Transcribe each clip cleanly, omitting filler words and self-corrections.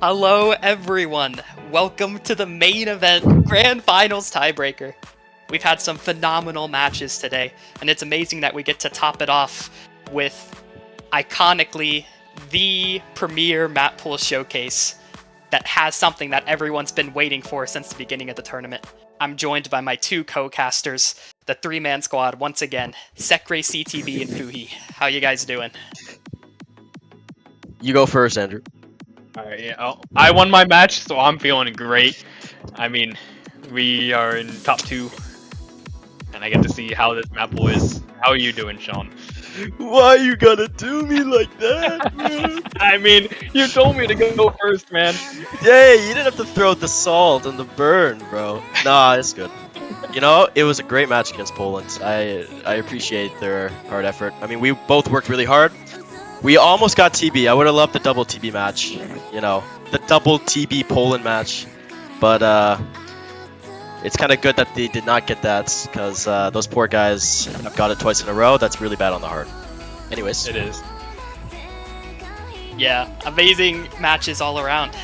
Hello everyone, welcome to the main event, Grand Finals Tiebreaker. We've had some phenomenal matches today, and it's amazing that we get to top it off with, iconically, the premier Mappool Showcase that has something that everyone's been waiting for since the beginning of the tournament. I'm joined by my two co-casters, the three-man squad once again, Sekre, CTB, and Fuhi. How you guys doing? You go first, Andrew. Alright, yeah. I won my match, so I'm feeling great. I mean, we are in top 2, and I get to see how this Mappool is. How are you doing, Sean? Why you gotta do me like that, man? I mean, you told me to go first, man. Yeah, you didn't have to throw the salt and the burn, bro. Nah, it's good. You know, it was a great match against Poland. I appreciate their hard effort. I mean, we both worked really hard. We almost got TB. I would have loved the double TB match. You know, the double TB Poland match. But it's kind of good that they did not get that, because those poor guys have got it twice in a row. That's really bad on the heart. Anyways. It is. Yeah, amazing matches all around.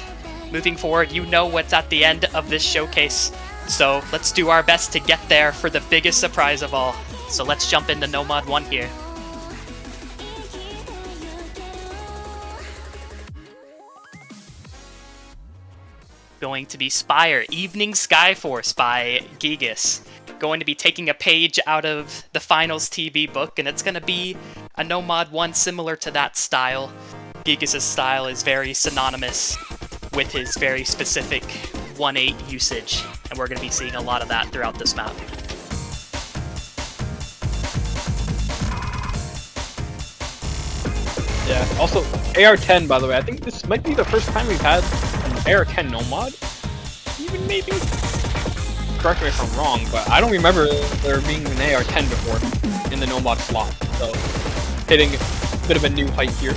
Moving forward, you know what's at the end of this showcase, so let's do our best to get there for the biggest surprise of all. So let's jump into No Mod 1 here. Going to be Spire, Evening Skyforce by Gigas. Going to be taking a page out of the Finals TV book, and it's going to be a No Mod 1 similar to that style. Gigas' style is very synonymous with his very specific 1-8 usage, and we're going to be seeing a lot of that throughout this map. Yeah, also, AR-10, by the way, I think this might be the first time we've had an AR-10 no mod. Even maybe? Correct me if I'm wrong, but I don't remember there being an AR-10 before in the no mod slot. So, hitting a bit of a new height here.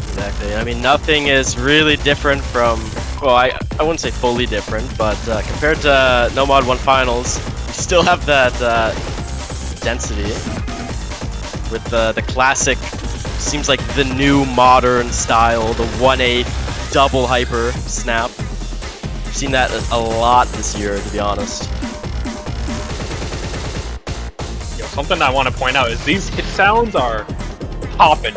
Exactly. I mean, nothing is really different from, well, I wouldn't say fully different, but compared to No Mod 1 Finals, we still have that density with the classic, seems like the new modern style, the 1-8 double hyper snap. We've seen that a lot this year, to be honest. Yo, something I want to point out is these hit sounds are popping.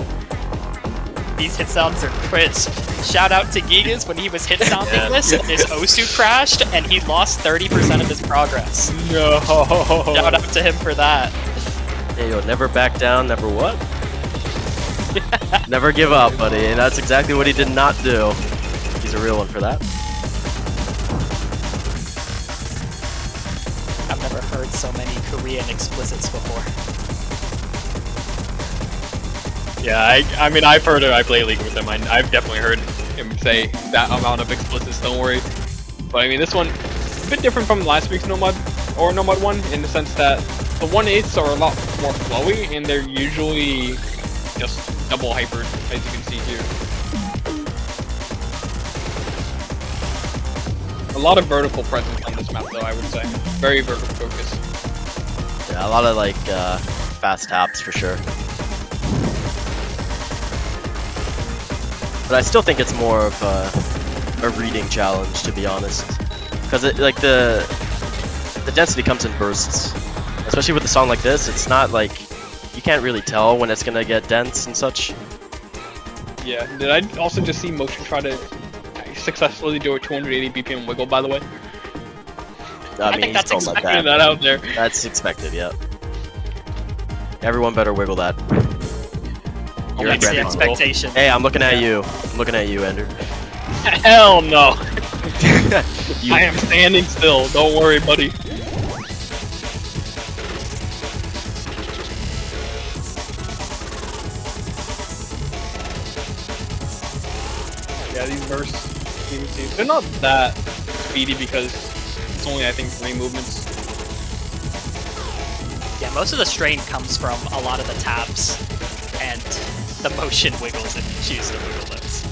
These hit sounds are crisp. Shout out to Gigas when he was hit sounding this, and his Osu crashed, and he lost 30% of his progress. No. Shout out to him for that. Hey, yo, never back down, never what? Never give up, buddy, and that's exactly what he did not do. He's a real one for that. I've never heard so many Korean explicits before. Yeah, I mean, I've heard it. I play League with him. I've definitely heard him say that amount of explicits, don't worry. But I mean, this one, a bit different from last week's No Mod, or No Mod 1, in the sense that the 1-8s are a lot more flowy, and they're usually just double hypered, as you can see here. A lot of vertical presence on this map, though, I would say. Very vertical focus. Yeah, a lot of, like, fast taps, for sure. But I still think it's more of a reading challenge, to be honest. Because, like, the density comes in bursts. Especially with a song like this, it's not like, you can't really tell when it's gonna get dense and such. Yeah, did I also just see Motion try to successfully do a 280 BPM wiggle, by the way? I mean, think that's he's like Putting that out there. That's expected, yeah. Everyone better wiggle that. You're That's a the Grand Finals. expectation. Hey, I'm looking at you. I'm looking at you, Ender. Hell no! You- I am standing still, don't worry, buddy. Yeah, these bursts, you can see, they're not that speedy because it's only, I think, 3 movements. Yeah, most of the strain comes from a lot of the taps and the motion wiggles if you choose to wiggle those.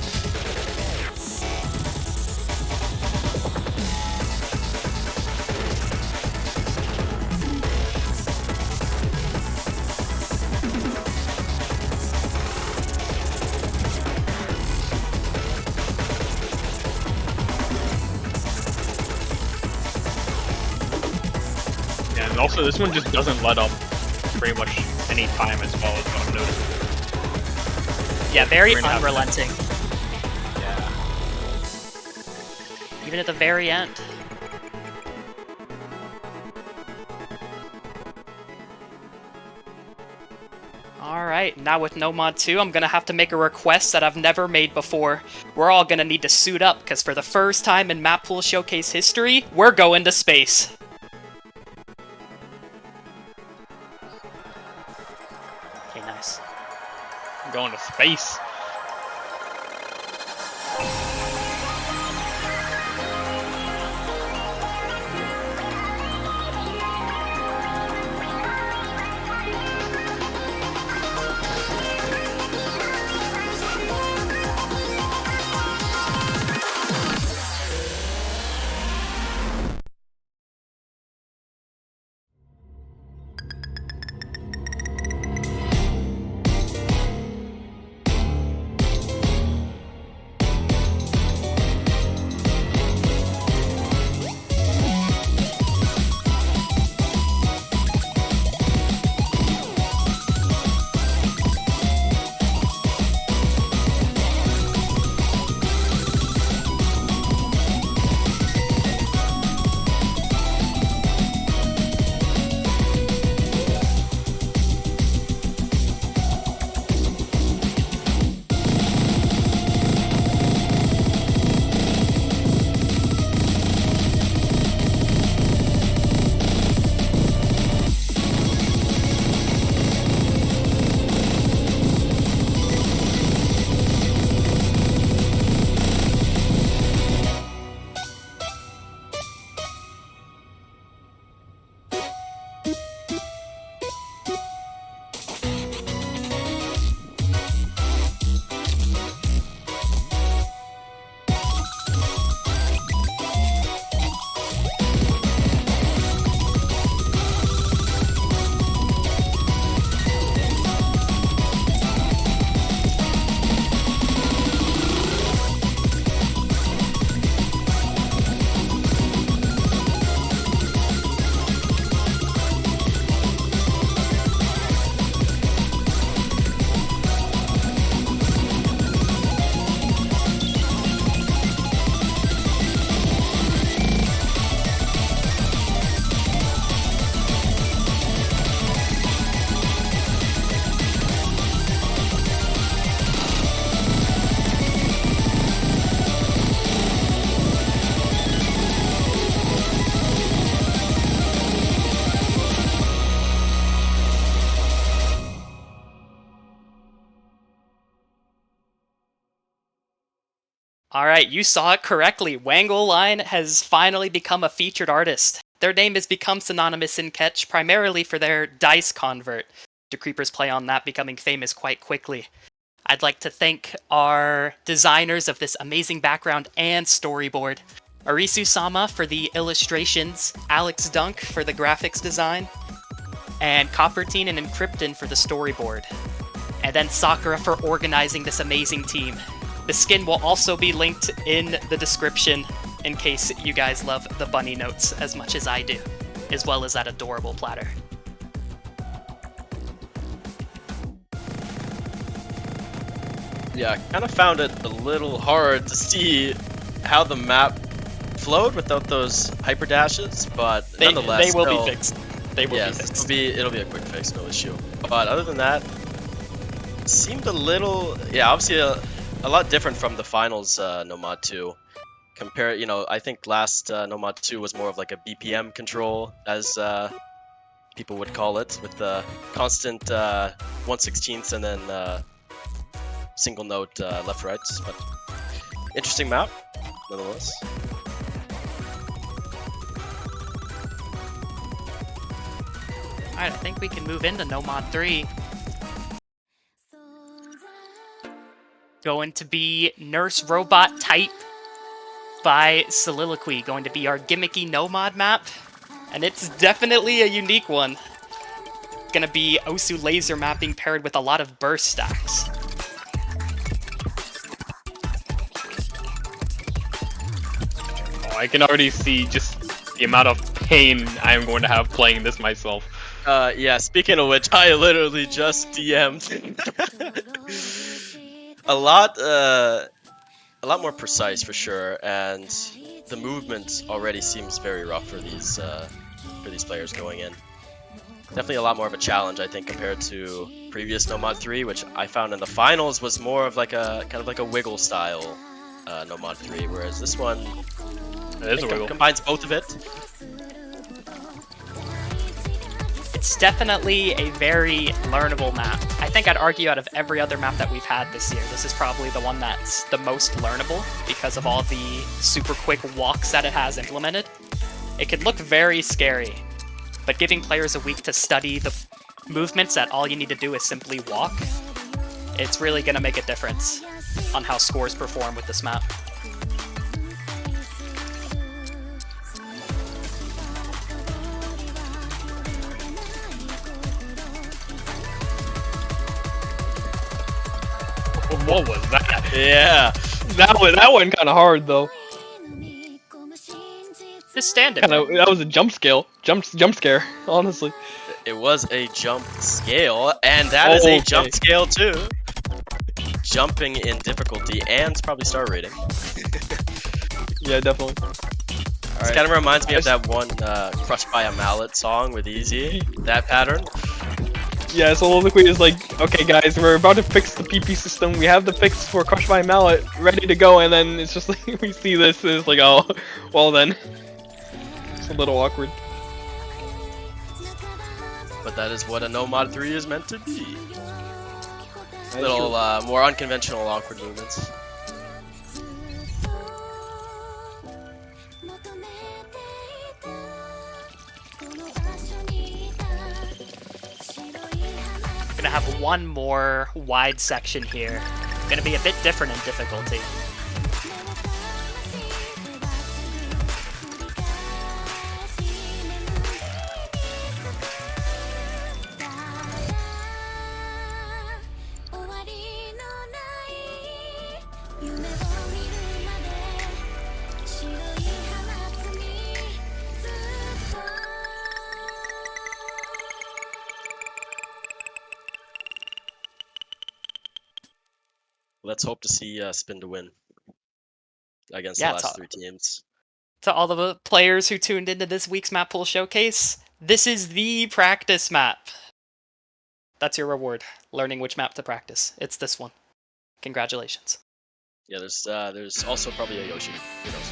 And also, this one just doesn't let up pretty much any time as well as what I've noticed. Yeah, very 3.5 unrelenting, Yeah. even at the very end. Alright, now with No Mod 2, I'm gonna have to make a request that I've never made before. We're all gonna need to suit up, because for the first time in Mappool Showcase history, we're going to space. Okay, nice. I'm going to space. Alright, you saw it correctly. Wangle Line has finally become a featured artist. Their name has become synonymous in Catch primarily for their dice convert. The Creepers play on that, becoming famous quite quickly. I'd like to thank our designers of this amazing background and storyboard. Arisu-sama for the illustrations, Alex Dunk for the graphics design, and Coppertine and Encrypton for the storyboard. And then Sakura for organizing this amazing team. The skin will also be linked in the description in case you guys love the bunny notes as much as I do, as well as that adorable platter. Yeah, I kind of found it a little hard to see how the map flowed without those hyper dashes, but nonetheless, they will be fixed. They will be fixed. It'll be a quick fix, no issue. But other than that, it seemed a little, obviously a lot different from the finals No Mod 2. I think last No Mod 2 was more of like a BPM control, as people would call it, with the constant 1/16 and then single note left right. But interesting map, nonetheless. Alright, I think we can move into No Mod 3. Going to be Nurse Robot Type by Soliloquy, going to be our gimmicky No Mod map. And it's definitely a unique one. Gonna be Osu laser mapping paired with a lot of burst stacks. Oh, I can already see just the amount of pain I am going to have playing this myself. Yeah, speaking of which, I literally just DM'd. A lot more precise for sure, and the movement already seems very rough for these players going in. Definitely a lot more of a challenge, I think, compared to previous Nomad 3, which I found in the finals was more of like a kind of like a wiggle style Nomad 3, whereas this one It is a wiggle. combines both of it. It's definitely a very learnable map. I think I'd argue out of every other map that we've had this year, this is probably the one that's the most learnable because of all the super quick walks that it has implemented. It could look very scary, but giving players a week to study the movements that all you need to do is simply walk, it's really going to make a difference on how scores perform with this map. What was that? Yeah. That one kind of hard though. Just stand it. That was a jump scare. Honestly. It was a jump scale, and that is a Okay. jump scale too. Jumping in difficulty and probably star rating. Yeah, definitely. This kind of reminds me of that one Crushed by a Mallet song with Easy. That pattern. Yeah, so Soliloquy is like, okay guys, we're about to fix the PP system, we have the fix for Crush by Mallet ready to go, and then it's just like, we see this, and it's like, oh, well then. It's a little awkward. But that is what a Nomad 3 is meant to be. That's Little true. more unconventional awkward movements. Gonna have one more wide section here. Gonna be a bit different in difficulty. Let's hope to see Spin to win against Yeah, the it's last 3 teams. To all the players who tuned into this week's Mappool Showcase, this is the practice map. That's your reward, learning which map to practice. It's this one. Congratulations. Yeah, there's also probably a Yoshi. Who knows?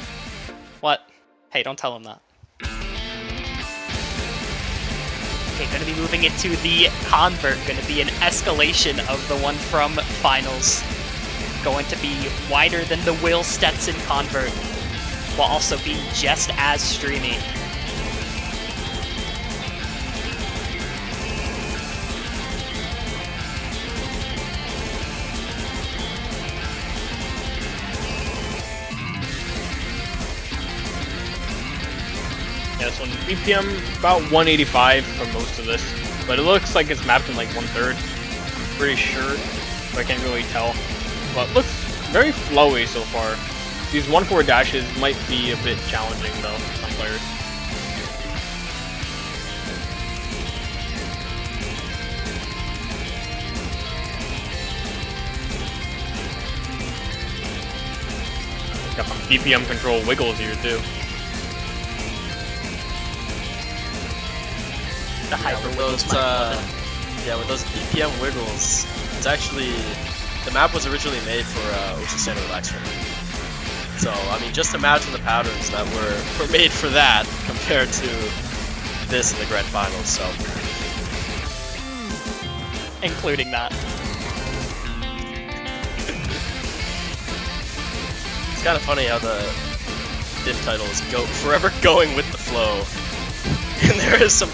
What? Hey, don't tell him that. Okay, gonna be moving into the Convert. Gonna be an escalation of the one from Finals. Going to be wider than the Will Stetson Convert, while also being just as streamy. Yeah, so BPM about 185 for most of this, but it looks like it's mapped in like 1/3. Pretty sure, but I can't really tell. But looks very flowy so far. These 1/4 dashes might be a bit challenging though for some players. Got some BPM control wiggles here too. The hyper with wiggles those, might be limited. yeah, with those BPM wiggles, it's actually the map was originally made for Ocean Standard Relax Ring. So I mean, just imagine the patterns that were made for that compared to this in the Grand Finals. So Including that. it's kind of funny how the diff titles go forever going with the flow, and there is some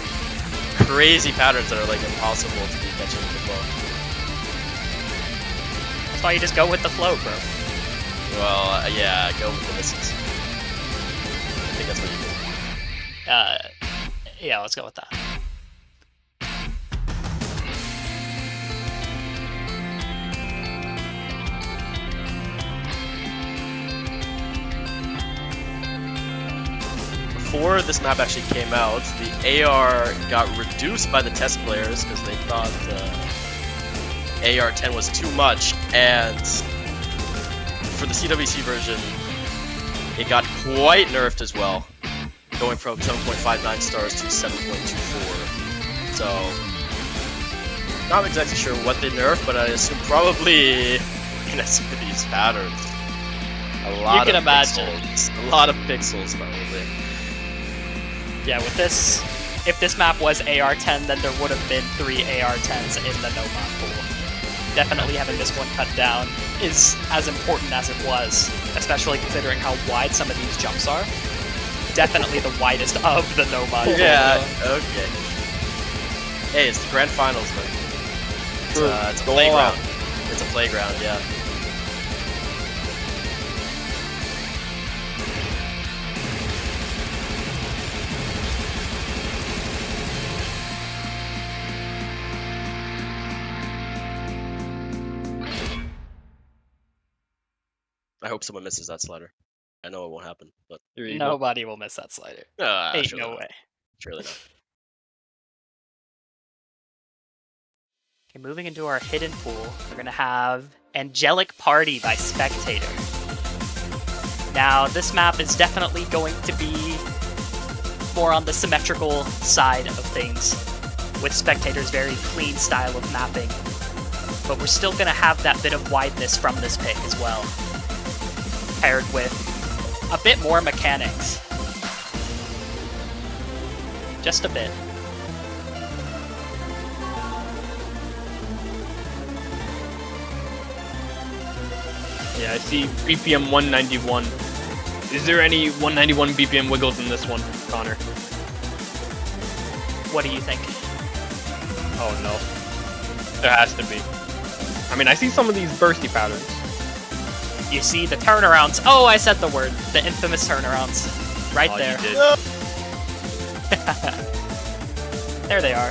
crazy patterns that are like impossible to be catching with the flow. That's why you just go with the flow, bro. Well, yeah, go with the misses. I think that's what you do. Yeah, let's go with that. before this map actually came out, the AR got reduced by the test players because they thought AR-10 was too much, and for the CWC version, it got quite nerfed as well, going from 7.59 stars to 7.24. So, not exactly sure what they nerfed, but I assume probably in some of these patterns. A lot can of imagine. Pixels. A lot of pixels, probably. Yeah, with this, if this map was AR-10, then there would have been 3 AR-10s in the no-mod pool. Definitely having this one cut down is as important as it was, especially considering how wide some of these jumps are. Definitely the widest of the no-mod pool. Yeah, okay. Hey, it's the Grand Finals, man. It's a playground. It's a playground, yeah. I hope someone misses that slider. I know it won't happen, but Nobody will miss that slider. Ain't surely no not. way. Surely not. Okay, moving into our hidden pool, we're gonna have Angelic Party by Spectator. Now, this map is definitely going to be more on the symmetrical side of things, with Spectator's very clean style of mapping. But we're still gonna have that bit of wideness from this pick as well, paired with a bit more mechanics. Just a bit. Yeah, I see BPM 191. Is there any 191 BPM wiggles in this one, Connor? What do you think? Oh no. There has to be. I mean, I see some of these bursty patterns. You see the turnarounds. Oh, I said the word. The infamous turnarounds. Right Oh, there. you did. There they are.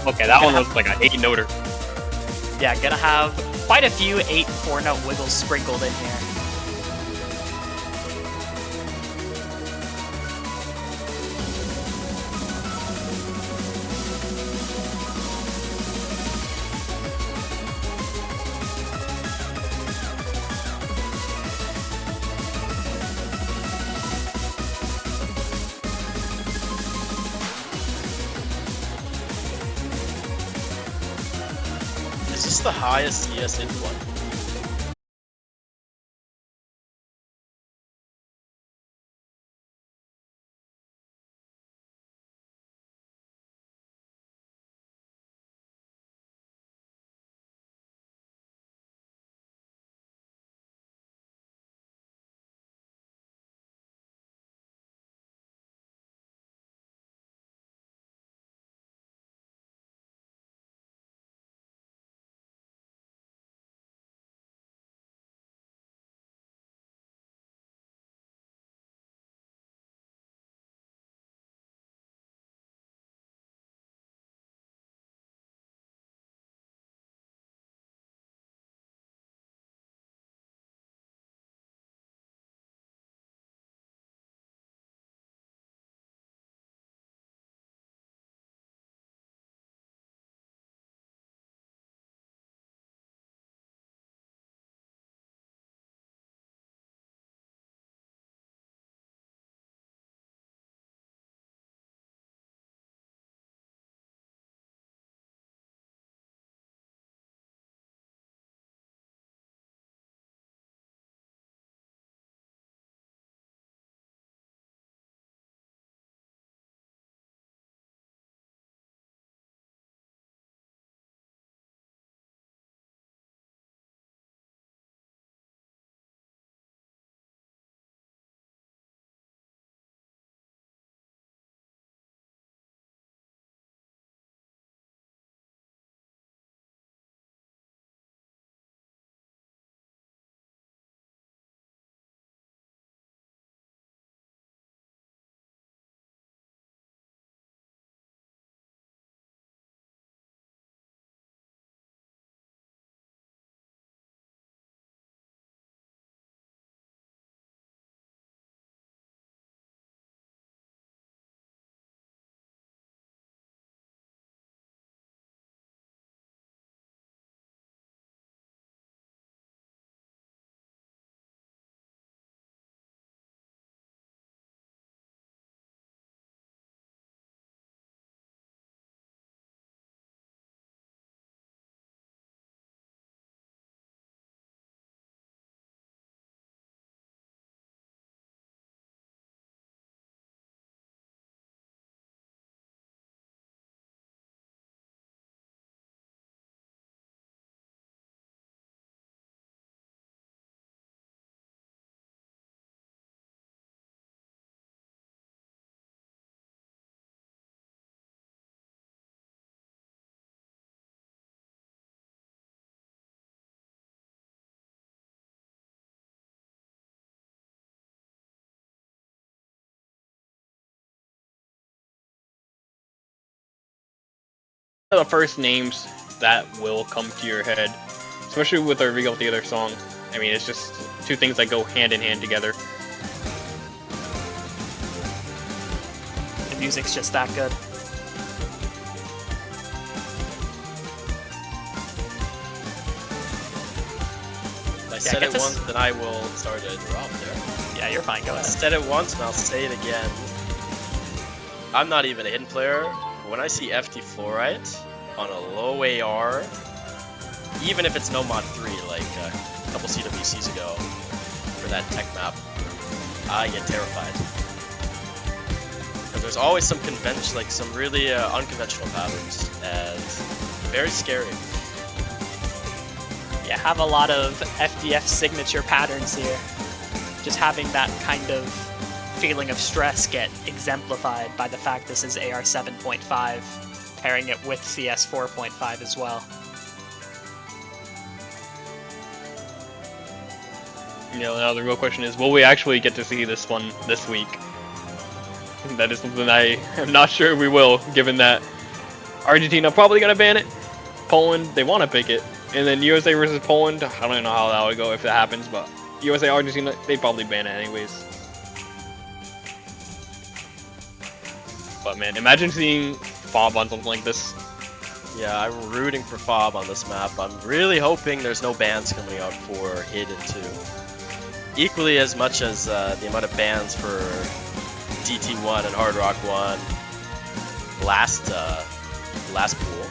Okay, that one looks like an 8-noter. Yeah, gonna have quite a few 8 4-note wiggles sprinkled in here. Is this the highest CS in one? the first names that will come to your head, especially with our Regal Theater song. I mean, it's just two things that go hand in hand together. The music's just that good. I said it once, then I will start to interrupt there. Yeah, you're fine. Go I ahead. said it once, and I'll say it again. I'm not even a hidden player. When I see FT Fluorite on a low AR, even if it's no mod 3, like a couple CWCs ago for that tech map, I get terrified. Because there's always some convention, like some really unconventional patterns, and very scary. Yeah, have a lot of FDF signature patterns here. Just having that kind of feeling of stress get exemplified by the fact this is AR 7.5, pairing it with CS 4.5 as well. You know, now the real question is, will we actually get to see this one this week? That is something I am not sure we will, given that Argentina probably gonna ban it. Poland, they want to pick it. And then USA versus Poland, I don't even know how that would go if that happens, but USA, Argentina, they probably ban it anyways. But man, imagine seeing Fob on something like this. Yeah, I'm rooting for Fob on this map. I'm really hoping there's no bans coming out for Hidden 2. Equally as much as the amount of bans for DT1 and Hard Rock 1 last pool.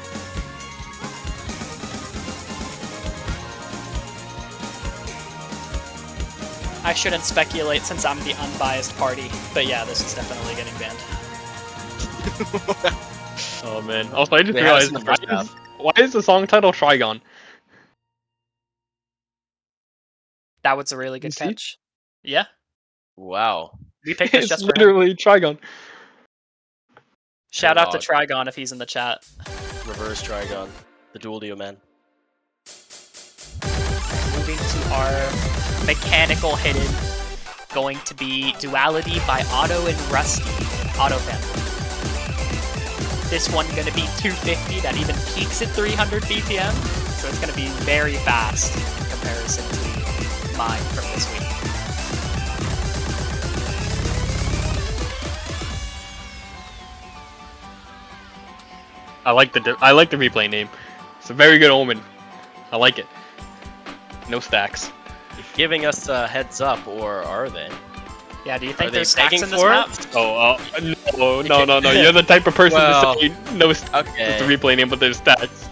I shouldn't speculate since I'm the unbiased party, but yeah, this is definitely getting banned. Oh man. Also, I just realized, why is the song title Trigon? That was a really good catch. Yeah, Wow. we picked this It's just for him. literally Trigon. Shout out to Trigon if he's in the chat. Reverse Trigon. The dual deal, man. Moving to our mechanical hidden, going to be Duality by Otto and Rusty. Otto family. This one gonna be 250, that even peaks at 300 BPM, so it's gonna be very fast in comparison to mine from this week. I like the replay name. It's a very good omen. I like it. No stacks. You're giving us a heads up, or are they? Yeah, do you think Are there's they stacks begging in this for map? it? Oh, no. You're the type of person Well, to say no okay. it's a replay name, but there's stacks.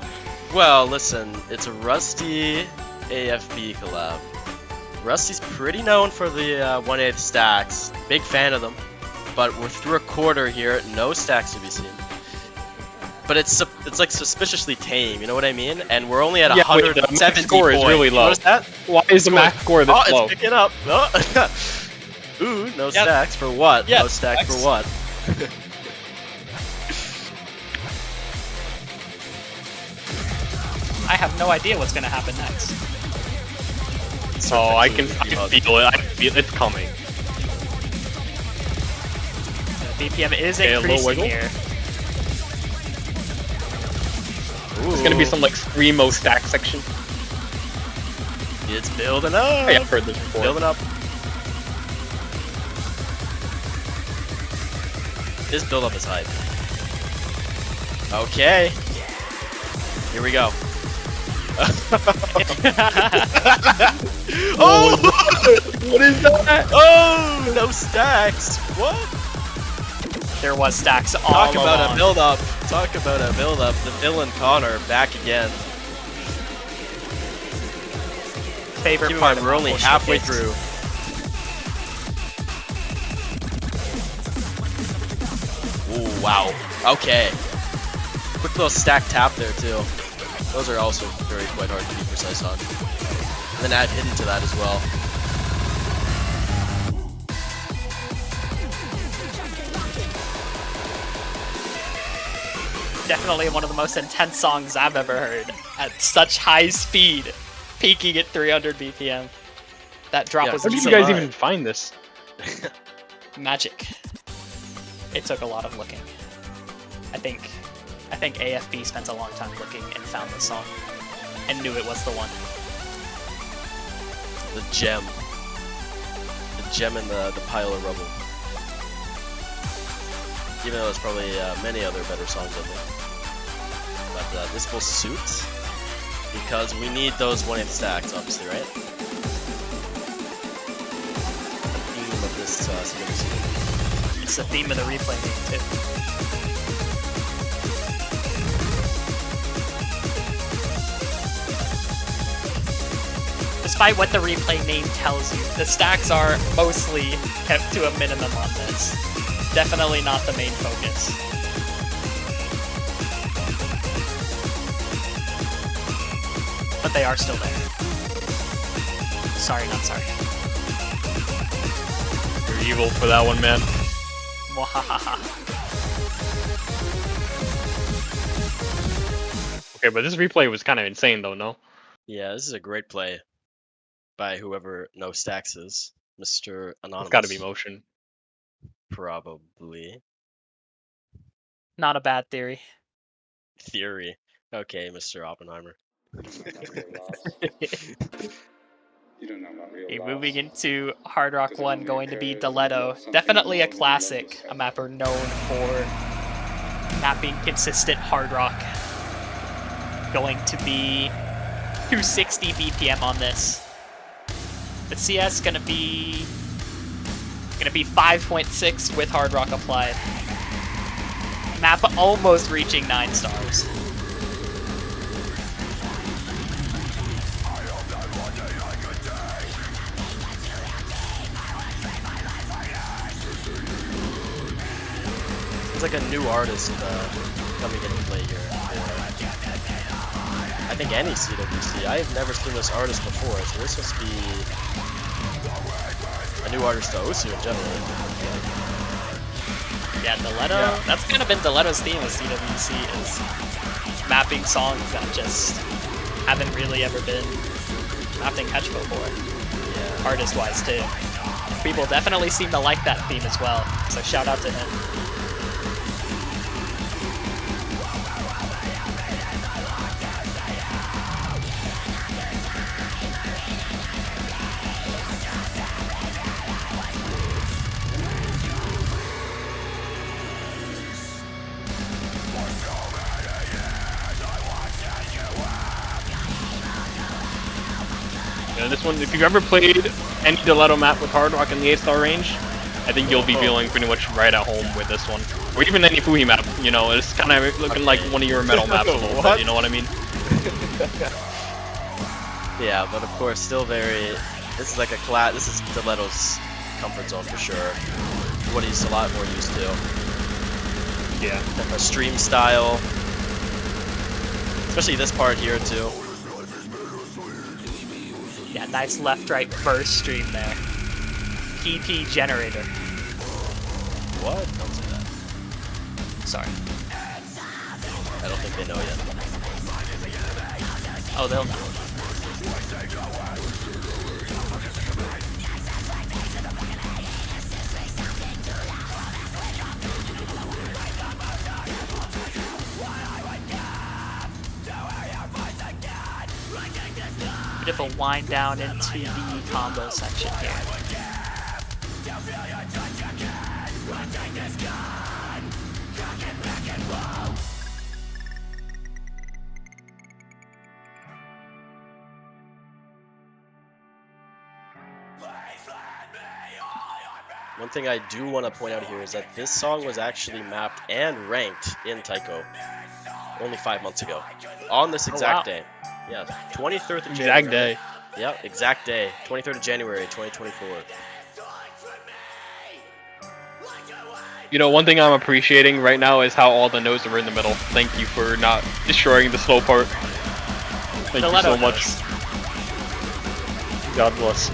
Well, listen, it's a Rusty AFB collab. Rusty's pretty known for the 1/8 stacks. Big fan of them. But we're through a quarter here, no stacks to be seen. But it's like suspiciously tame, you know what I mean? And we're only at 170 the max score is really low. Notice that? Why is the max score this low? It's picking up. Oh. Ooh, no stacks for what? Yeah, no stacks for what? I have no idea what's gonna happen next. Oh, I can feel it. I feel it's coming. The BPM is Okay, a little increasing wiggle. here. There's gonna be some like screamo stack section. It's building up. Oh, yeah, I've heard this before. Building up. This build up is hype. Okay. Here we go. Oh! What is that? Oh! No stacks. What? There was stacks all Talk about along. a build up. Talk about a build up. The villain Connor back again. Favorite Keep in part mind, of we're only Mappool halfway Showcase. through. Ooh, wow. Okay. Quick little stack tap there too. Those are also quite hard to be precise on. And then add hidden to that as well. Definitely one of the most intense songs I've ever heard. At such high speed, peaking at 300 BPM. That drop Yeah, was How did you insane. guys even find this? Magic. It took a lot of looking. I think I think AFB spent a long time looking and found the song and knew it was the one. The gem. The gem in the pile of rubble. Even though there's probably many other better songs in there. But this will suit, because we need those 1-hit stacks, obviously, right? The theme of this series. It's the theme of the replay game, too. Despite what the replay name tells you, the stacks are mostly kept to a minimum on this. Definitely not the main focus. But they are still there. Sorry, not sorry. You're evil for that one, man. Mwahaha. Okay, but this replay was kind of insane, though, no? Yeah, this is a great play by whoever No Stacks is. Mr. Anonymous. It's got to be motion. Probably. Not a bad theory. Theory. Okay, Mr. Oppenheimer. Okay, moving into Hard Rock 1, going to be Diletto. Definitely a classic, a mapper known for mapping consistent hard rock. Going to be 260 BPM on this. The CS gonna be 5.6 with hard rock applied. Map almost reaching 9 stars. It's like a new artist coming into play here. I think any CWC. I've never seen this artist before, so this must be a new artist to Osu in general. Yeah, Diletto, that's kind of been Diletto's theme with CWC, is mapping songs that just haven't really ever been mapped in Catch before. Yeah. Artist-wise, too. People definitely seem to like that theme as well, so shout out to him. Yeah, this one, if you've ever played any Diletto map with hard rock in the 8-star range, I think you'll be feeling pretty much right at home with this one. Or even any Fuhi map, you know, it's kind of looking like one of your metal maps a little bit, you know what I mean? Yeah, but of course, still very. This is like a this is Diletto's comfort zone for sure. What he's a lot more used to. Yeah. A stream style, especially this part here too. Yeah, nice left-right burst stream there. PP generator. What? Don't say that. Sorry. I don't think they know yet. Oh, they'll know. Bit of a wind down into the combo section here. One thing I do want to point out here is that this song was actually mapped and ranked in Taiko only 5 months ago. On this exact day. Yeah, 23rd of January. Exact day. Yep, exact day. 23rd of January, 2024. You know, one thing I'm appreciating right now is how all the nodes are in the middle. Thank you for not destroying the slow part. Thank you so much. God bless.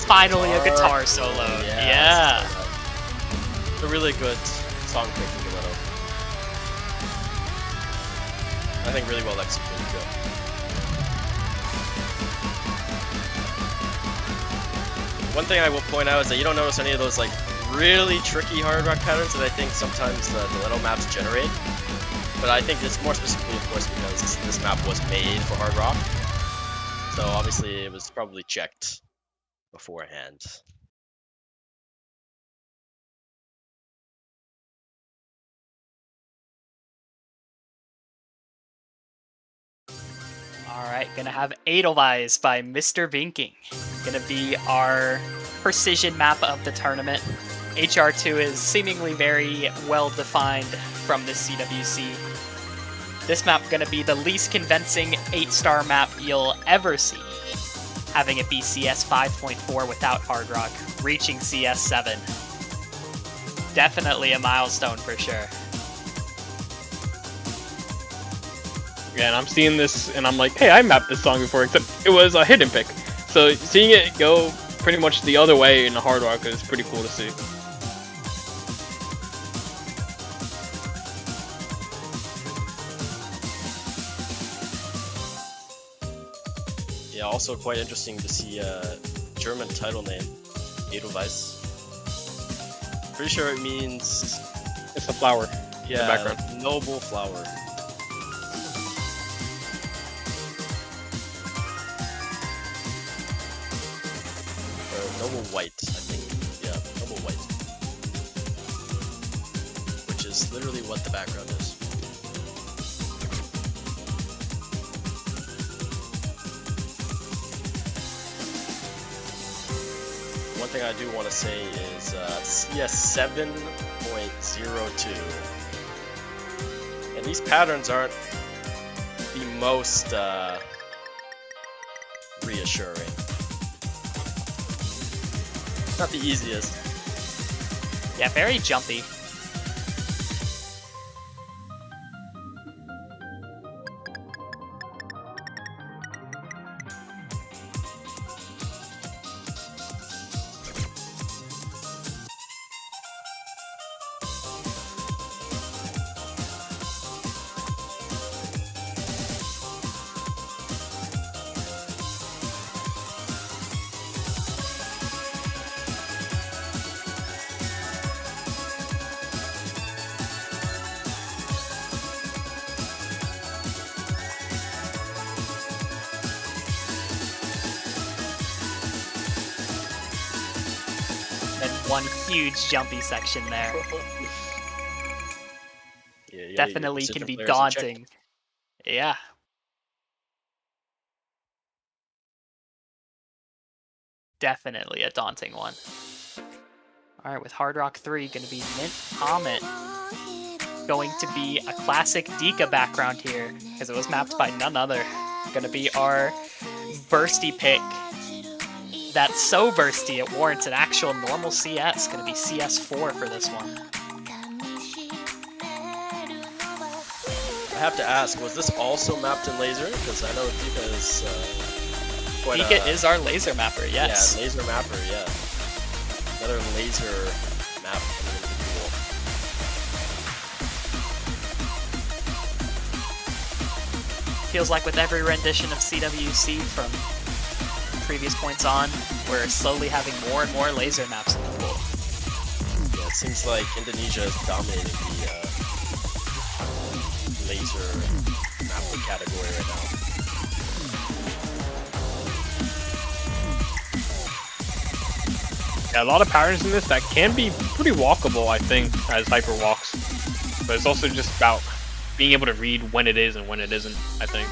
Finally a guitar solo. Yeah. It's a really good song picking duetto. I think really well executed too. One thing I will point out is that you don't notice any of those like really tricky hard rock patterns that I think sometimes the duetto maps generate. But I think it's more specifically, of course, because this map was made for hard rock. So obviously it was probably checked beforehand. Alright, gonna have Edelweiss by Mr. Binking. Gonna be our precision map of the tournament. HR2 is seemingly very well defined from this CWC. This map gonna be the least convincing 8-star map you'll ever see, having it be CS 5.4 without hard rock, reaching CS 7. Definitely a milestone for sure. Yeah, and I'm seeing this, and I'm like, hey, I mapped this song before, except it was a hidden pick. So seeing it go pretty much the other way in the hard rock is pretty cool to see. Yeah, also quite interesting to see a German title name, Edelweiss. Pretty sure it means... It's a flower in the background. Like noble flower. Noble white, I think. Yeah, noble white. Which is literally what the background is. One thing I do want to say is CS 7.02. And these patterns aren't the most reassuring. Not the easiest. Yeah, very jumpy. One huge jumpy section there. Yeah, Definitely can be daunting. Yeah. Definitely a daunting one. Alright, with Hard Rock 3, gonna be Mint Comet. Going to be a classic Dika background here, because it was mapped by none other. Gonna be our bursty pick. That's so bursty it warrants an actual normal CS. Gonna be CS4 for this one. I have to ask, was this also mapped in laser? Because I know Dika is quite Dika is our laser mapper, yes. Yeah, laser mapper, yeah. Another laser map coming into the pool. Feels like with every rendition of CWC from previous points on, we're slowly having more and more laser maps in the pool. Yeah, it seems like Indonesia is dominating the laser map category right now. Yeah, a lot of patterns in this that can be pretty walkable, I think, as hyper walks. But it's also just about being able to read when it is and when it isn't, I think.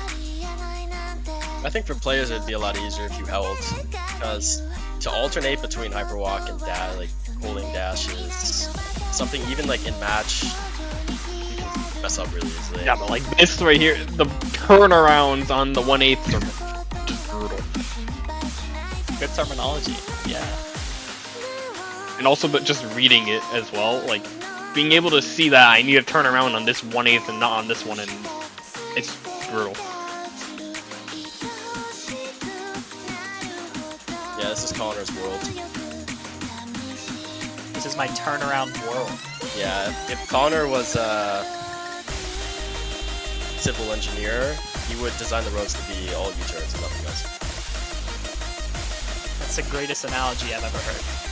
I think for players it'd be a lot easier if you held, because to alternate between hyperwalk and dash, like holding dash is something even like in match you can mess up really easily. Yeah, but like this right here, the turnarounds on the 1/8 are just brutal. Good terminology, yeah. And also, but just reading it as well, like being able to see that I need to turn around on this 1/8 and not on this one, and it's brutal. Yeah, this is Connor's world. This is my turnaround world. Yeah, if Connor was a civil engineer, he would design the roads to be all U-turns and nothing else. That's the greatest analogy I've ever heard.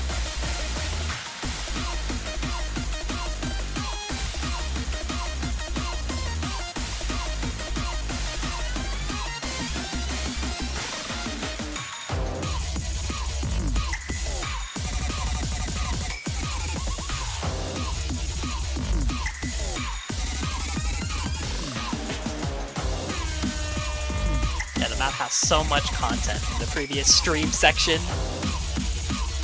Yeah, the map has so much content. The previous stream section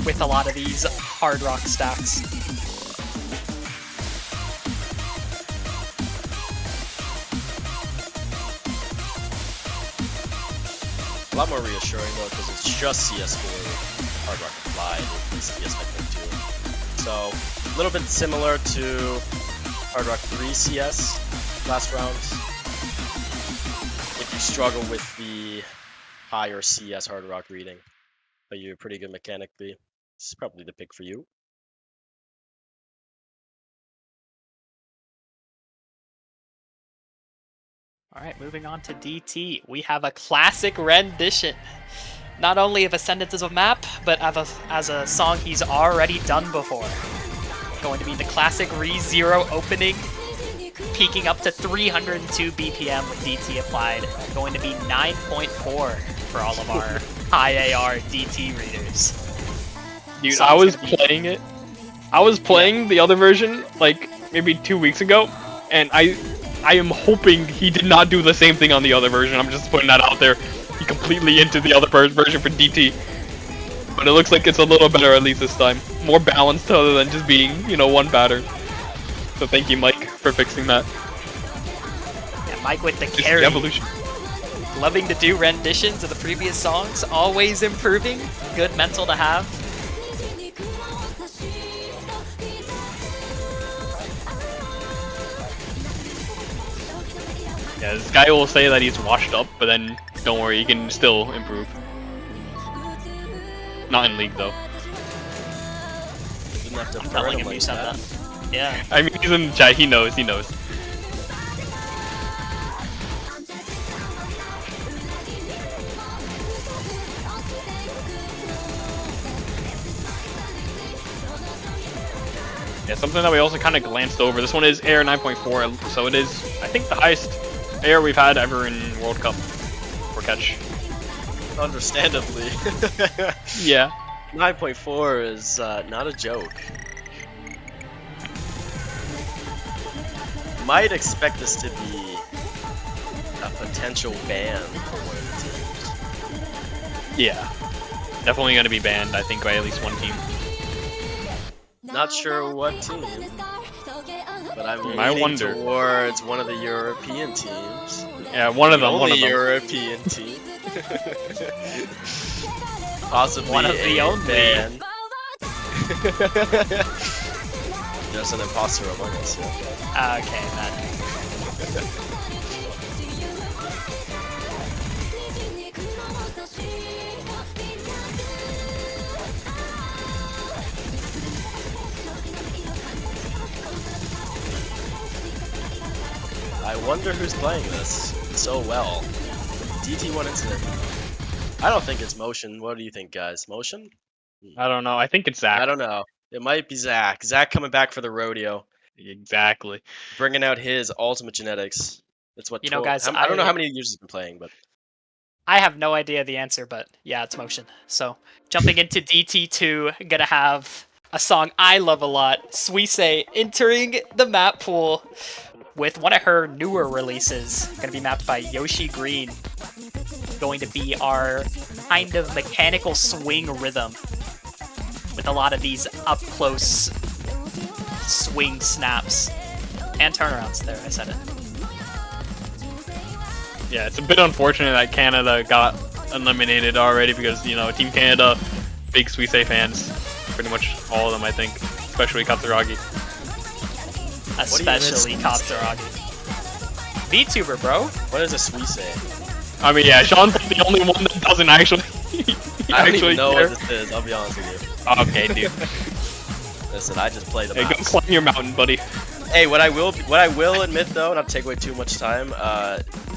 with a lot of these hard rock stacks. A lot more reassuring though, because it's just CS4 Hard Rock Applied with CS 5.2. So, a little bit similar to Hard Rock 3 CS last round. If you struggle with the higher CS Hard Rock reading, but you're a pretty good mechanic B, this is probably the pick for you. Alright, moving on to DT. We have a classic rendition. Not only of Ascendance as a map, but as a song he's already done before. Going to be the classic ReZero opening, peaking up to 302 BPM with DT applied. Going to be 9.4 for all of our high AR DT readers. Dude, I was playing it. I was playing the other version like maybe 2 weeks ago, and I am hoping he did not do the same thing on the other version. I'm just putting that out there. He completely into the other version for DT. But it looks like it's a little better at least this time. More balanced other than just being, you know, one pattern. So thank you, Mike, for fixing that. Yeah, Mike with the This is carry. the evolution. Loving to do renditions of the previous songs. Always improving. Good mental to have. Yeah, this guy will say that he's washed up, but then don't worry, he can still improve. Not in League though. Didn't have to I'm burn telling him him like you said that. Yeah. I mean, he's in the chat, he knows, he knows. Yeah, something that we also kind of glanced over. This one is Air 9.4, so it is, I think, the highest Air we've had ever in World Cup for catch. Understandably. Yeah. 9.4 is not a joke. Might expect this to be a potential ban for one of the teams. Yeah. Definitely going to be banned, I think, by at least one team. Not sure what team, but I'm I leaning wonder. towards one of the European teams. Yeah, one of them, Only one of them. European team. Possibly One of the a only. ban. There's an imposter among us. Yeah. Okay, that. I wonder who's playing this so well. DT1 incident. I don't think it's Motion. What do you think, guys? Motion? I don't know. I think it's Zach. I don't know. It might be Zach. Zach coming back for the rodeo, Exactly. bringing out his ultimate genetics. That's what. You know, guys, I don't know how many years he's been playing, but I have no idea the answer, but yeah, it's Motion. So, jumping into DT2, gonna have a song I love a lot, Suisse, entering the map pool with one of her newer releases, gonna be mapped by Yoshi Green. Going to be our kind of mechanical swing rhythm with a lot of these up-close swing snaps and turnarounds there, I said it. Yeah, it's a bit unfortunate that Canada got eliminated already because, you know, Team Canada, big Suisse fans. Pretty much all of them, I think. Especially Katsuragi. Especially Katsuragi. VTuber, bro. what is a Suisse? I mean, yeah, Sean's the only one that doesn't actually. I don't actually even know care? what this is, I'll be honest with you. Okay, dude. Listen, I just play the Hey, go maps. climb your mountain, buddy. Hey, what I will admit though, not to take away too much time,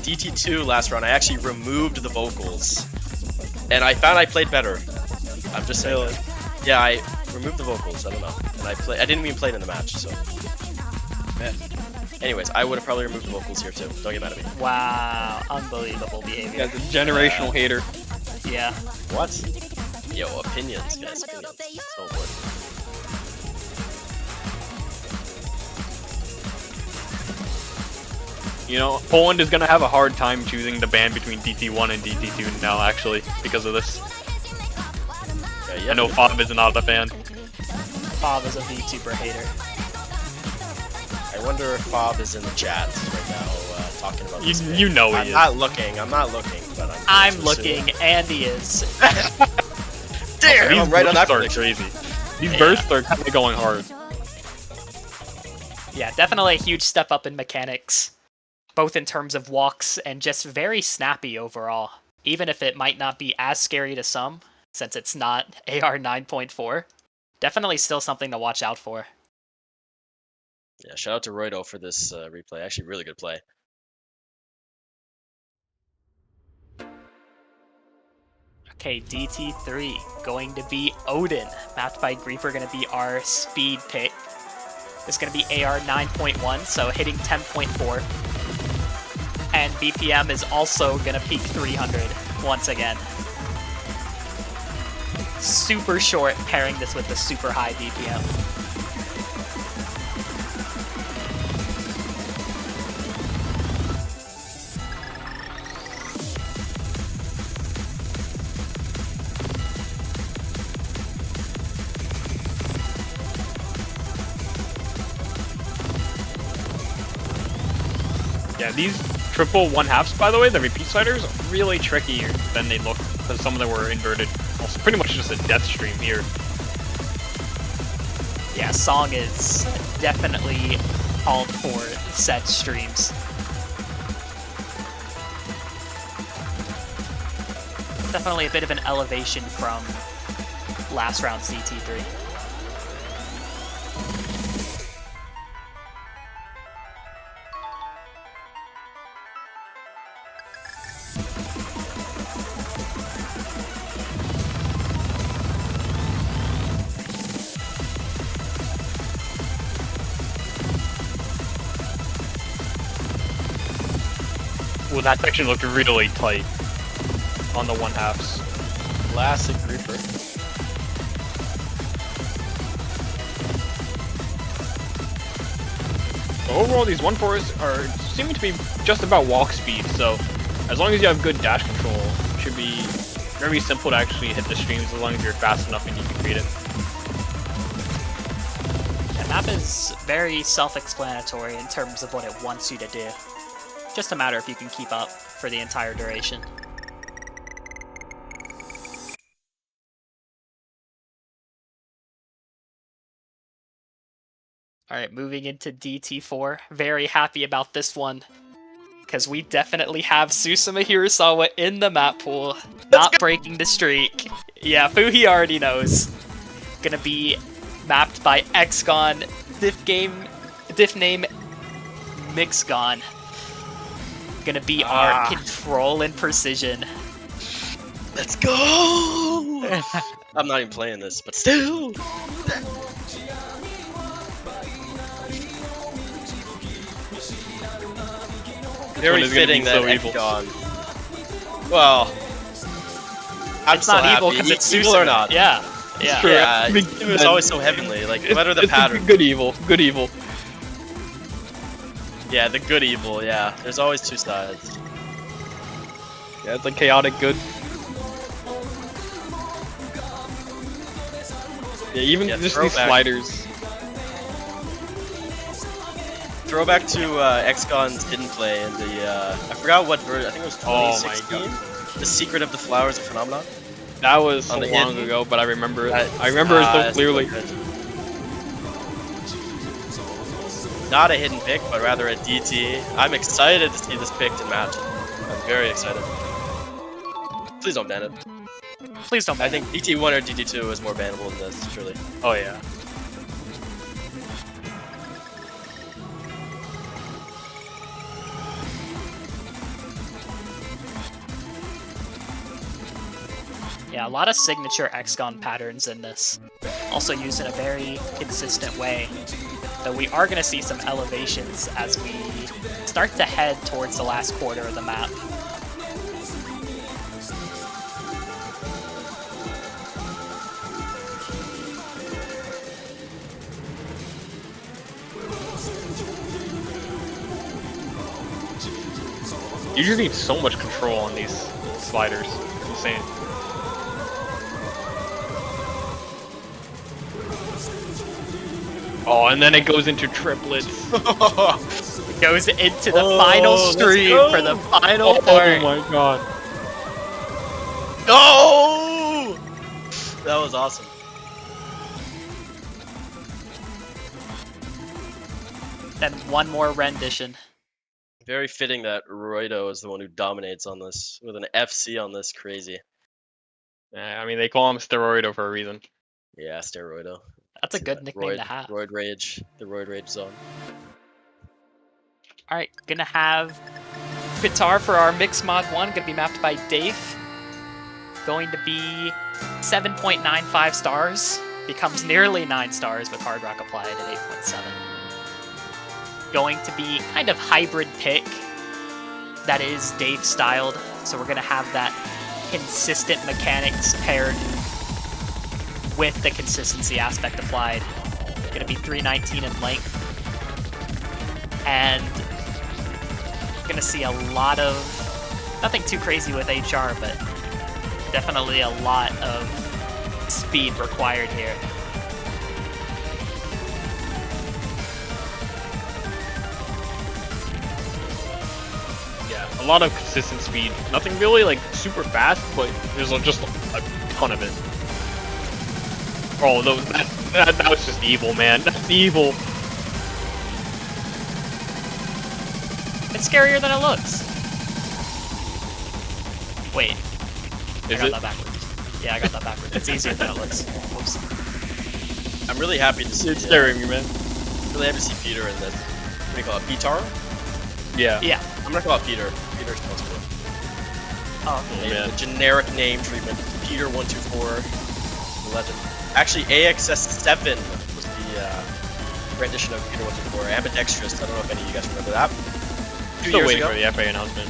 DT2 last round, I actually removed the vocals. And I found I played better. I'm just saying. Really? Yeah, I removed the vocals, I don't know. And I didn't even play it in the match, so. Man. Anyways, I would have probably removed the vocals here too. Don't get mad at me. Wow, unbelievable behavior. Guy's a generational hater. Yeah. What? Yo, opinions, guys. Opinions. So important. You know, Poland is gonna have a hard time choosing the band between DT1 and DT2 now, actually, because of this. Yeah, I know Fob is not a fan. Bob is a VTuber hater. I wonder if Fob is in the chat right now, talking about this. You know I'm he is. not looking, but I'm going to assume. looking, and he is. Damn, These I'm right on that bursts are prediction. crazy. These bursts are kind of going hard. Yeah, definitely a huge step up in mechanics, both in terms of walks and just very snappy overall. Even if it might not be as scary to some, since it's not AR 9.4, definitely still something to watch out for. Yeah, shout out to Roydo for this replay. Actually, really good play. Okay, DT3 going to be Odin, mapped by Griefer, going to be our speed pick. It's going to be AR 9.1, so hitting 10.4. And BPM is also going to peak 300 once again. Super short, pairing this with the super high BPM. Yeah, these triple one-halves, by the way, the repeat sliders, are really trickier than they look, because some of them were inverted. Also, pretty much just a death stream here. Yeah, Song is definitely called for set streams. Definitely a bit of an elevation from last round's DT3. Well, that section looked really tight on the one-halves. Classic Reaper. So overall, these 1-4s are seeming to be just about walk speed, so as long as you have good dash control, it should be very simple to actually hit the streams as long as you're fast enough and you can read it. The map is very self-explanatory in terms of what it wants you to do. Just a matter if you can keep up for the entire duration. Alright, moving into DT4. Very happy about this one, because we definitely have Susuma Hirasawa in the map pool, not breaking the streak. Yeah, Fuhi already knows. Gonna be mapped by XGon, diff name Mixgon. Gonna be our control and precision. Let's go! I'm not even playing this, but still! Very fitting that Ekgon. Well, I'm It's not so evil happy. because it's evil Susuma. or not. Yeah, yeah. True. Yeah, it was always so heavenly. Like, no matter the It's pattern. good evil, good evil. Yeah, the good evil, yeah. There's always two sides. Yeah, it's like chaotic good. Yeah, even Yeah, just these throwback. sliders. Throwback to XCon's hidden play in the, I forgot what version, I think it was Oh my 2016? The Secret of the Flowers of Phenomenon? That was so On the long hidden? ago, but I remember it. I remember it so it's clearly. good. Not a hidden pick, but rather a DT. I'm excited to see this picked in match. I'm very excited. Please don't ban it. Please don't I ban think DT1 or DT2 is more bannable than this, truly. Oh yeah. Yeah, a lot of signature XCON patterns in this. Also used in a very consistent way. Though we are going to see some elevations as we start to head towards the last quarter of the map. You just need so much control on these sliders. It's insane. Oh, and then it goes into triplets. It goes into the final stream for the final part. Oh my god. No! That was awesome. Then one more rendition. Very fitting that Roido is the one who dominates on this, with an FC on this. Crazy. Yeah, I mean, they call him Steroido for a reason. Yeah, Steroido. That's a See good that nickname to have. Roid Rage, the Roid Rage zone. Alright, gonna have Pitar for our Mix Mod 1, gonna be mapped by Dave. Going to be 7.95 stars. Becomes nearly 9 stars with Hard Rock applied at 8.7. Going to be kind of hybrid pick that is Dave styled. So we're gonna have that consistent mechanics paired with the consistency aspect applied. Gonna be 319 in length. And gonna see a lot of, nothing too crazy with HR, but definitely a lot of speed required here. Yeah, a lot of consistent speed. Nothing really like super fast, but there's just a ton of it. Oh, that was just evil, man. That's evil. It's scarier than it looks. Wait. I Is got it? that backwards. Yeah, I got that backwards. It's easier than it looks. Whoops. I'm really happy to see. It's scaring me, man. Really happy to see Peter in this. What do you call it? Pitar? Yeah. Yeah. I'm gonna call it Peter. Peter's supposed to. Oh, okay. Yeah. The generic name treatment. Peter 124. The legend. Actually, AXS7 was the rendition of Peter 124. Ambidextrous. I don't know if any of you guys remember that. Still waiting for the FA announcement.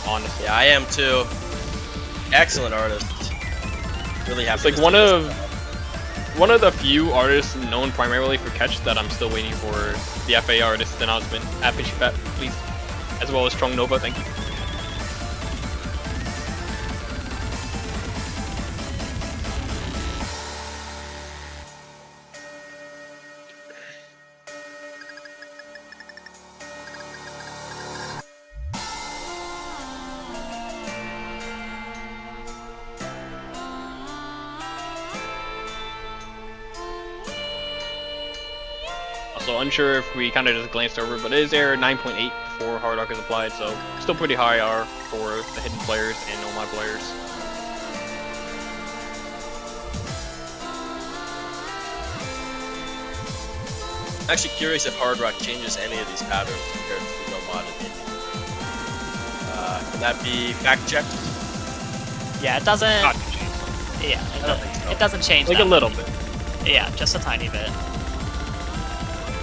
Honestly. Yeah, I am too. Excellent artist. Really happy. It's like one of the few artists known primarily for Catch that I'm still waiting for the FA artist announcement. Apache Pat, please. As well as Strong Nova, thank you. Also unsure if we kind of just glanced over, but it is error 9.8 before Hard Rock is applied, so still pretty high R for the hidden players and Nomad players. I'm actually curious if Hard Rock changes any of these patterns compared to the Nomad and Indie. Can that be fact checked? Yeah, it doesn't. Not Yeah, I don't think so. it doesn't change. like that a little much. bit. Yeah, just a tiny bit.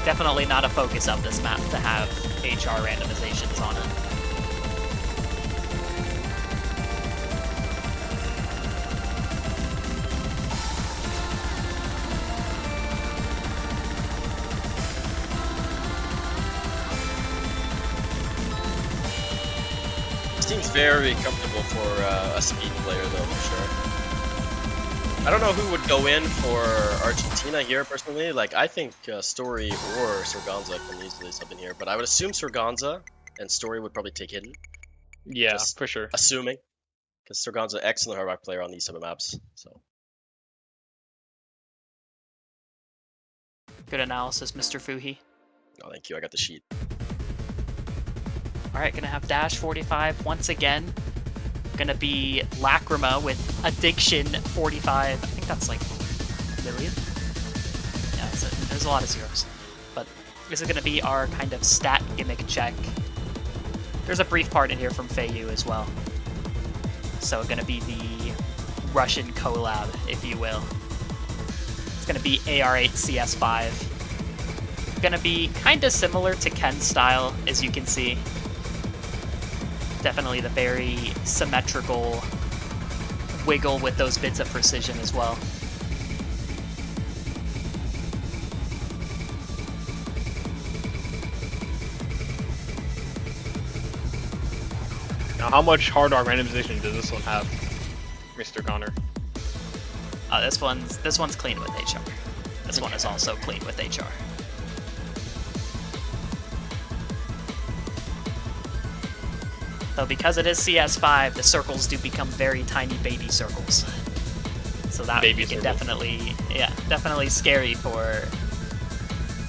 Definitely not a focus of this map to have HR randomizations on it. Seems very comfortable for a speed player, though, for sure. I don't know who would go in for Argentina here, personally. Like, I think Story or Sorganza can easily sub in here, but I would assume Sorganza and Story would probably take hidden. Yeah, Just for sure. Assuming. Because Sorganza, excellent Hard Rock player on these type of maps, so. Good analysis, Mr. Fuhi. No, thank you, I got the sheet. Alright, gonna have Dash 45 once again. Gonna be Lacrima with Addiction 45. I think that's like million. Yeah, there's a lot of zeros. But this is gonna be our kind of stat gimmick check. There's a brief part in here from Feiyu as well. So gonna be the Russian collab, if you will. It's gonna be AR8 CS5. Gonna be kind of similar to Ken's style, as you can see. Definitely the very symmetrical wiggle with those bits of precision as well. Now, how much hard R randomization does this one have, Mr. Connor? This one's clean with HR. This one is also clean with HR. So because it is CS5, the circles do become very tiny baby circles. So that Baby would be circles. definitely scary for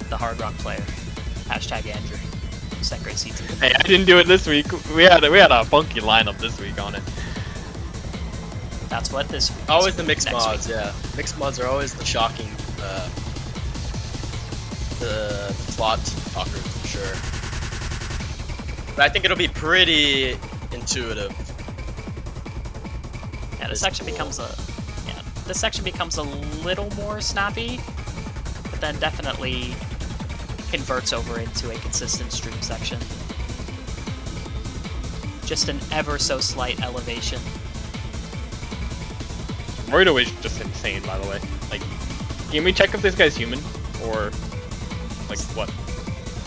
the Hard Rock player. Hashtag Andrew. Secret C2. Hey, I didn't do it this week. We had a funky lineup this week on it. That's what this week is. Always the mixed Next mods, week. yeah. Mixed mods are always the shocking, the plot talkers for sure. But I think it'll be pretty intuitive. Yeah, this It's section cool. becomes a little more snappy, but then definitely converts over into a consistent stream section. Just an ever so slight elevation. Roido is just insane, by the way. Like, can we check if this guy's human? Or, like, what?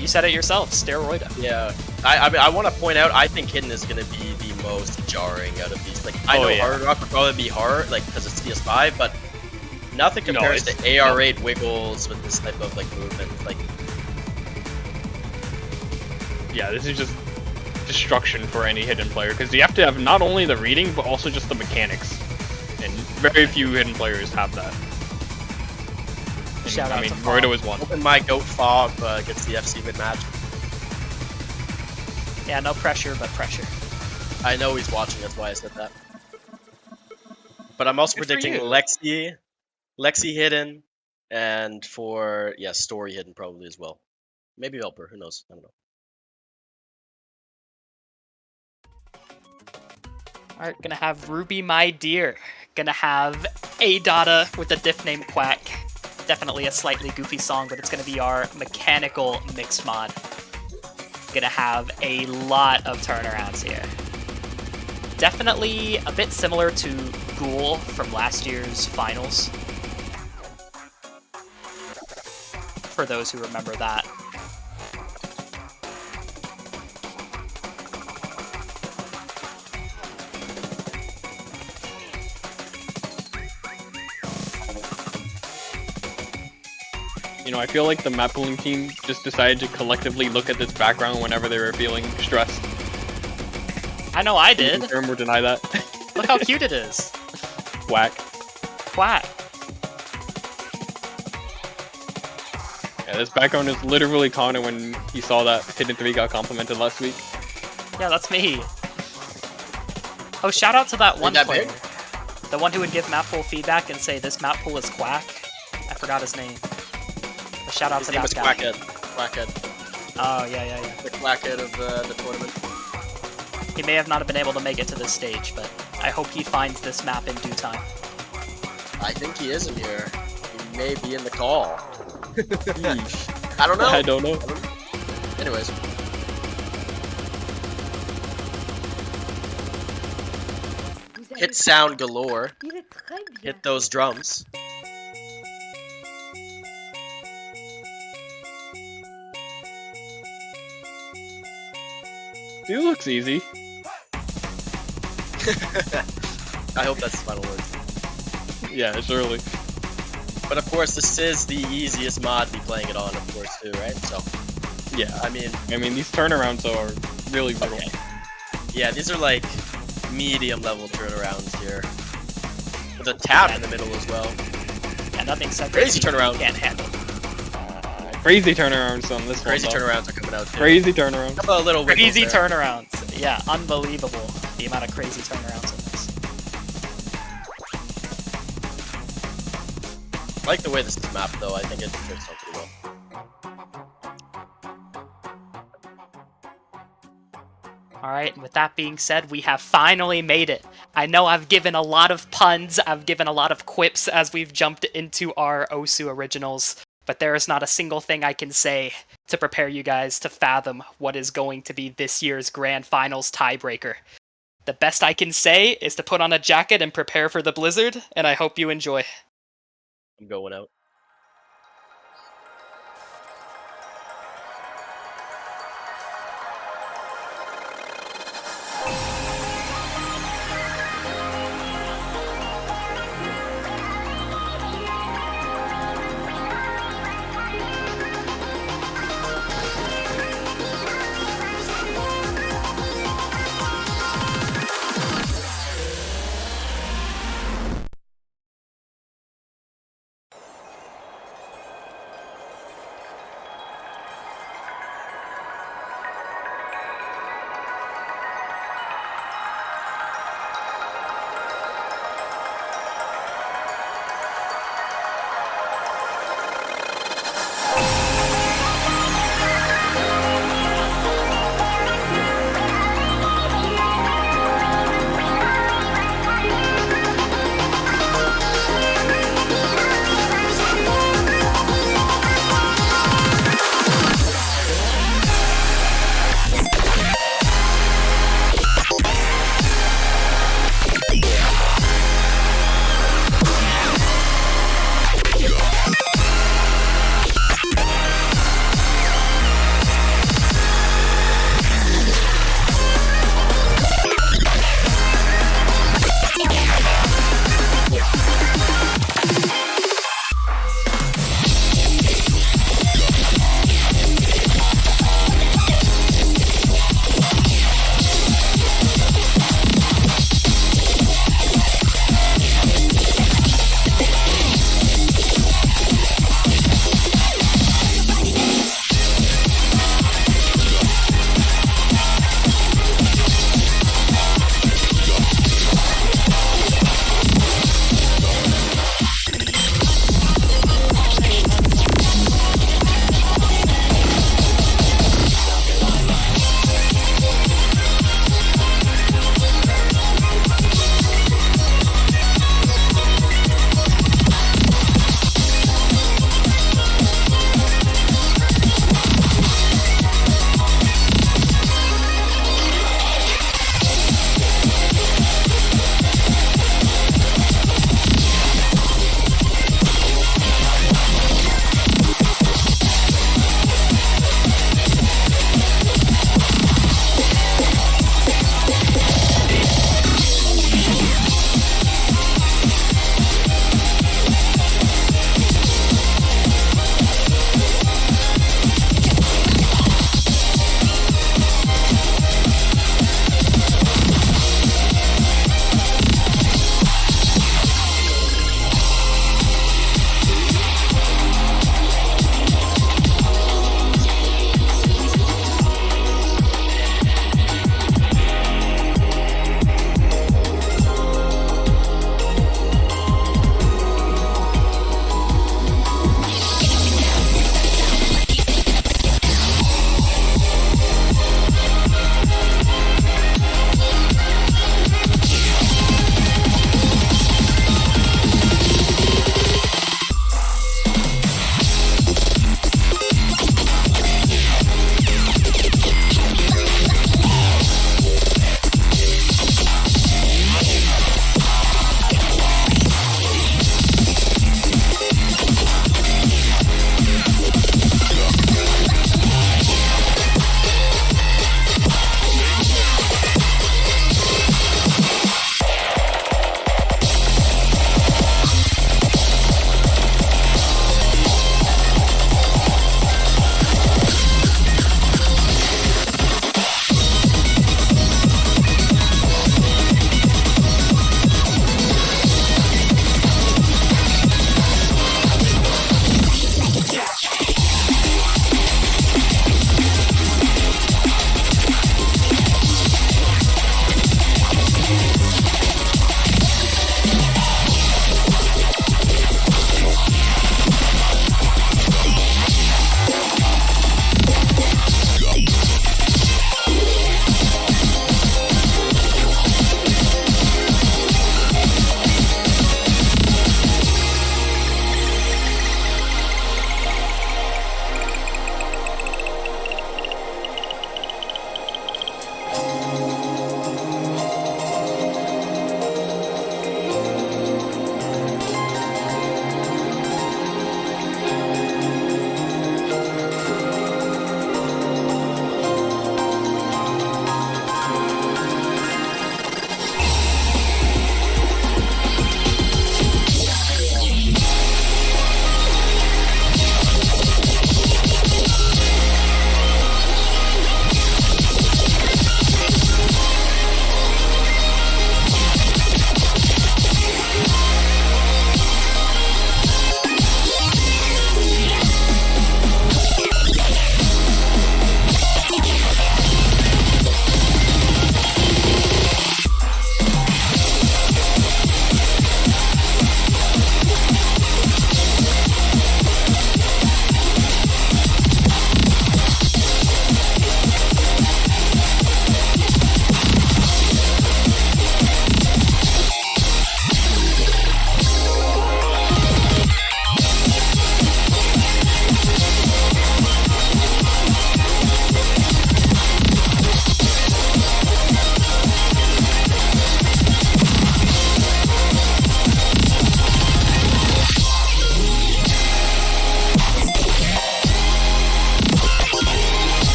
You said it yourself, steroid. Yeah, I mean, I want to point out, I think Hidden is going to be the most jarring out of these. Like, I Oh, know yeah. Hard Rock would probably be hard, like, because it's CS5, but nothing No, compares it's- to AR8 wiggles with this type of, like, movement. Like, Yeah, this is just destruction for any hidden player, because you have to have not only the reading, but also just the mechanics. And very few hidden players have that. And, Shout out I mean, to Fog. Roido is one. open my goat Fog against the FC mid-match. Yeah, no pressure, but pressure. I know he's watching, that's why I said that. But I'm also Good for predicting you. Lexi Hidden, and for, yeah, Story Hidden probably as well. Maybe Elper, who knows? I don't know. Alright, gonna have Ruby My Dear. Gonna have A-Data with a diff name Quack. Definitely a slightly goofy song, but it's gonna be our mechanical mixed mod. Gonna have a lot of turnarounds here. Definitely a bit similar to Ghoul from last year's finals. For those who remember that. You know, I feel like the map pooling team just decided to collectively look at this background whenever they were feeling stressed. I know I did. Confirm or deny that. Look how cute it is. Whack. Quack. Yeah, this background is literally Connor when he saw that Hidden 3 got complimented last week. Yeah, that's me. Oh, shout out to that one that player. big? The one who would give map pool feedback and say this map pool is quack. I forgot his name. But shout out His to name that is guy. Quackhead. Oh, yeah. The Quackhead of the tournament. He may have not been able to make it to this stage, but I hope he finds this map in due time. I think he is in here. He may be in the call. I don't know. I don't know. Anyways. Hit sound galore. Hit those drums. It looks easy. I hope that's the final word. Yeah, surely. But of course, this is the easiest mod to be playing it on, of course, too, right? So, Yeah, I mean, these turnarounds are really brutal. okay. Yeah, these are like medium level turnarounds here. With a tap in the middle as well. Yeah, nothing said Crazy turnaround. Can't handle. Crazy turnarounds on this Crazy one. though. turnarounds are coming out too. Crazy turnarounds. Couple of little wiggles Crazy there. turnarounds. Yeah, unbelievable the amount of crazy turnarounds in this. I like the way this is mapped, though. I think it turns out pretty well. Alright, and with that being said, we have finally made it. I know I've given a lot of puns, I've given a lot of quips as we've jumped into our Osu originals, but there is not a single thing I can say to prepare you guys to fathom what is going to be this year's Grand Finals tiebreaker. The best I can say is to put on a jacket and prepare for the blizzard, and I hope you enjoy. I'm going out.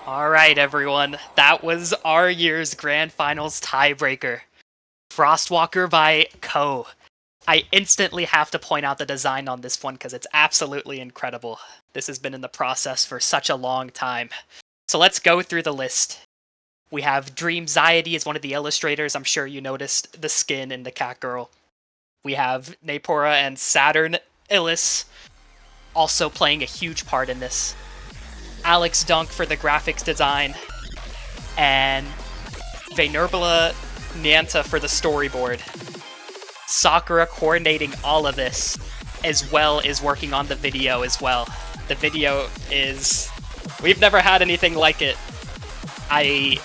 All right, everyone. That was our year's Grand Finals tiebreaker. Frostwalker by Ko. I instantly have to point out the design on this one because it's absolutely incredible. This has been in the process for such a long time. So let's go through the list. We have Dreamxiety as one of the illustrators. I'm sure you noticed the skin in the cat girl. We have Napora and Saturn Illis also playing a huge part in this. Alex Dunk for the graphics design, and Venerbula Nianta for the storyboard. Sakura coordinating all of this, as well as working on the video as well. The video is... we've never had anything like it. I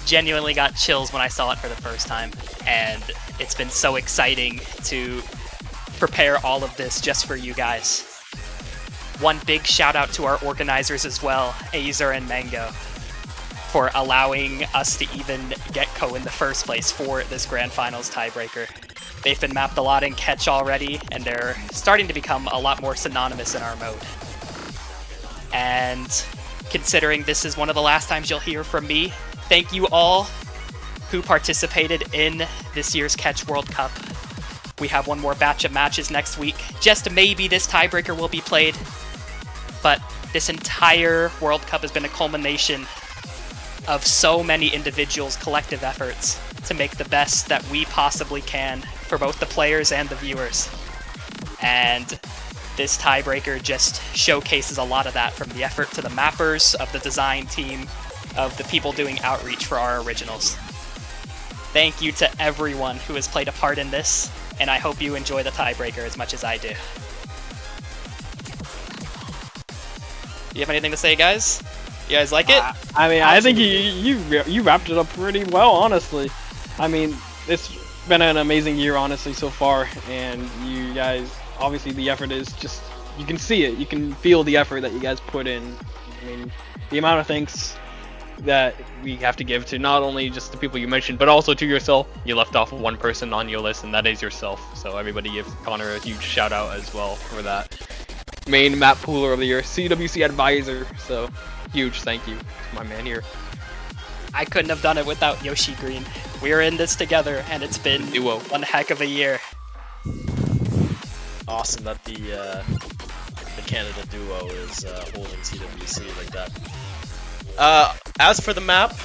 genuinely got chills when I saw it for the first time, and it's been so exciting to prepare all of this just for you guys. One big shout out to our organizers as well, Azer and Mango, for allowing us to even get Ko in the first place for this Grand Finals tiebreaker. They've been mapped a lot in Catch already, and they're starting to become a lot more synonymous in our mode. And considering this is one of the last times you'll hear from me, thank you all who participated in this year's Catch World Cup. We have one more batch of matches next week. Just maybe this tiebreaker will be played. But this entire World Cup has been a culmination of so many individuals' collective efforts to make the best that we possibly can for both the players and the viewers. And this tiebreaker just showcases a lot of that, from the effort to the mappers, of the design team, of the people doing outreach for our originals. Thank you to everyone who has played a part in this, and I hope you enjoy the tiebreaker as much as I do. Do you have anything to say, guys? You guys like it? I mean, I think you wrapped it up pretty well, honestly. I mean, it's been an amazing year, honestly, so far, and you guys, obviously the effort is just, you can see it, you can feel the effort that you guys put in. I mean, the amount of thanks that we have to give to not only just the people you mentioned, but also to yourself. You left off one person on your list, and that is yourself. So everybody give Connor a huge shout out as well for that. Main map pooler of the year, CWC advisor. So huge thank you to my man here. I couldn't have done it without Yoshi Green. We're in this together, and it's been one heck of a year. Awesome that the Canada duo is holding CWC like that. As for the map,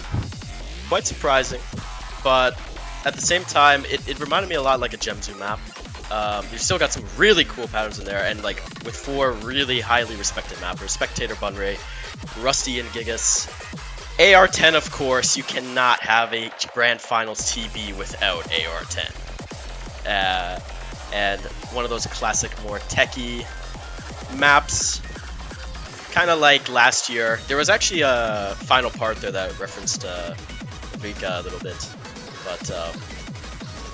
quite surprising, but at the same time, it reminded me a lot like a Gem 2 map. You've still got some really cool patterns in there, and like with 4 really highly respected mappers: Spectator, Bunray, Rusty, and Gigas. AR10, of course, you cannot have a Grand Finals TB without AR10. And one of those classic, more techie maps, kind of like last year. There was actually a final part there that referenced Vika a little bit, but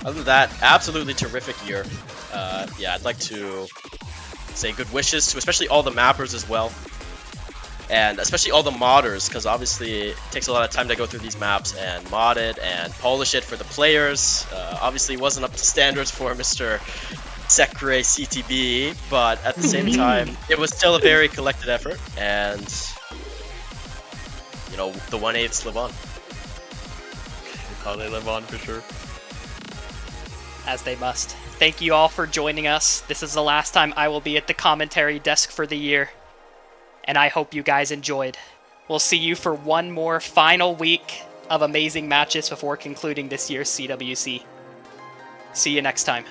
other than that, absolutely terrific year. Yeah, I'd like to say good wishes to especially all the mappers as well, and especially all the modders, because obviously it takes a lot of time to go through these maps and mod it and polish it for the players. Obviously it wasn't up to standards for Mr. Sekre CTB, but at the same time, it was still a very collected effort, and you know, the 1/8s live on. Oh, they live on for sure. As they must. Thank you all for joining us. This is the last time I will be at the commentary desk for the year, and I hope you guys enjoyed. We'll see you for one more final week of amazing matches before concluding this year's CWC. See you next time.